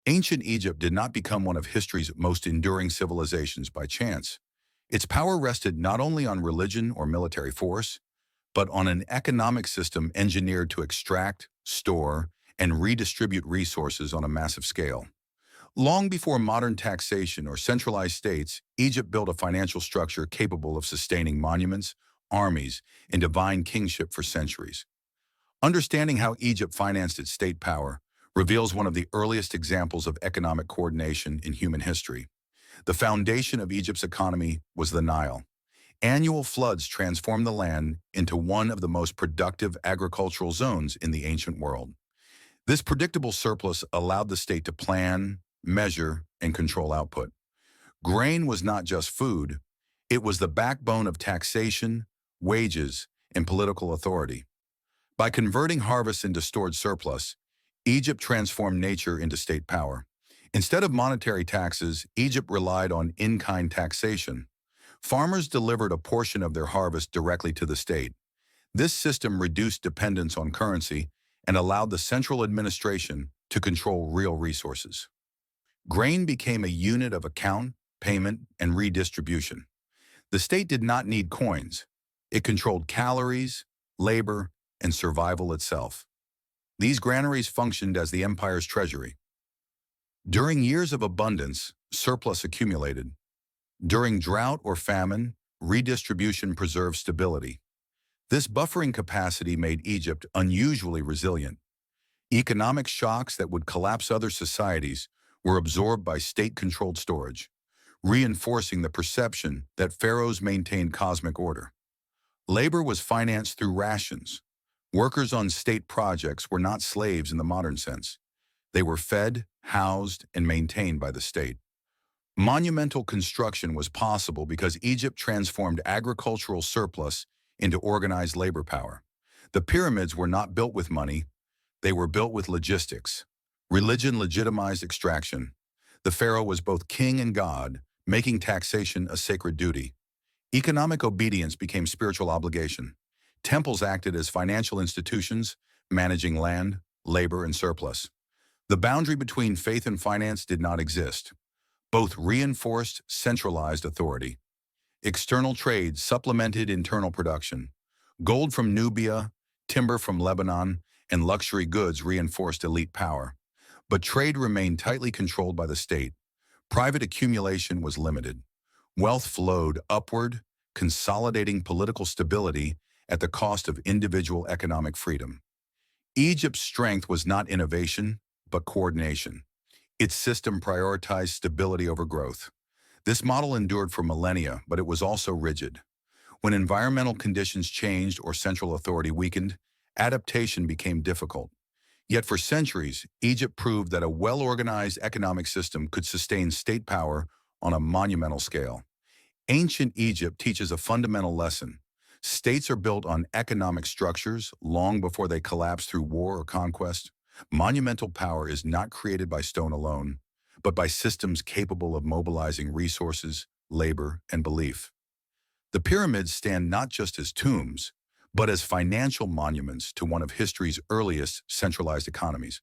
Ancient Egypt did not become one of history's most enduring civilizations by chance. Its power rested not only on religion or military force, but on an economic system engineered to extract, store, and redistribute resources on a massive scale. Long before modern taxation or centralized states, Egypt built a financial structure capable of sustaining monuments, armies, and divine kingship for centuries. Understanding how Egypt financed its state power reveals one of the earliest examples of economic coordination in human history. The foundation of Egypt's economy was the Nile. Annual floods transformed the land into one of the most productive agricultural zones in the ancient world. This predictable surplus allowed the state to plan, measure, and control output. Grain was not just food, it was the backbone of taxation, wages, and political authority. By converting harvests into stored surplus, Egypt transformed nature into state power. Instead of monetary taxes, Egypt relied on in-kind taxation. Farmers delivered a portion of their harvest directly to the state. This system reduced dependence on currency and allowed the central administration to control real resources. Grain became a unit of account, payment, and redistribution. The state did not need coins. It controlled calories, labor, and survival itself. These granaries functioned as the empire's treasury. During years of abundance, surplus accumulated. During drought or famine, redistribution preserved stability. This buffering capacity made Egypt unusually resilient. Economic shocks that would collapse other societies were absorbed by state-controlled storage, reinforcing the perception that pharaohs maintained cosmic order. Labor was financed through rations. Workers on state projects were not slaves in the modern sense. They were fed, housed, and maintained by the state. Monumental construction was possible because Egypt transformed agricultural surplus into organized labor power. The pyramids were not built with money, they were built with logistics. Religion legitimized extraction. The pharaoh was both king and god, making taxation a sacred duty. Economic obedience became spiritual obligation. Temples acted as financial institutions, managing land, labor, and surplus. The boundary between faith and finance did not exist. Both reinforced centralized authority. External trade supplemented internal production. Gold from Nubia, timber from Lebanon, and luxury goods reinforced elite power. But trade remained tightly controlled by the state. Private accumulation was limited. Wealth flowed upward, consolidating political stability at the cost of individual economic freedom. Egypt's strength was not innovation, but coordination. Its system prioritized stability over growth. This model endured for millennia, but it was also rigid. When environmental conditions changed or central authority weakened, adaptation became difficult. Yet for centuries, Egypt proved that a well-organized economic system could sustain state power on a monumental scale. Ancient Egypt teaches a fundamental lesson. States are built on economic structures long before they collapse through war or conquest. Monumental power is not created by stone alone, but by systems capable of mobilizing resources, labor, and belief. The pyramids stand not just as tombs, but as financial monuments to one of history's earliest centralized economies.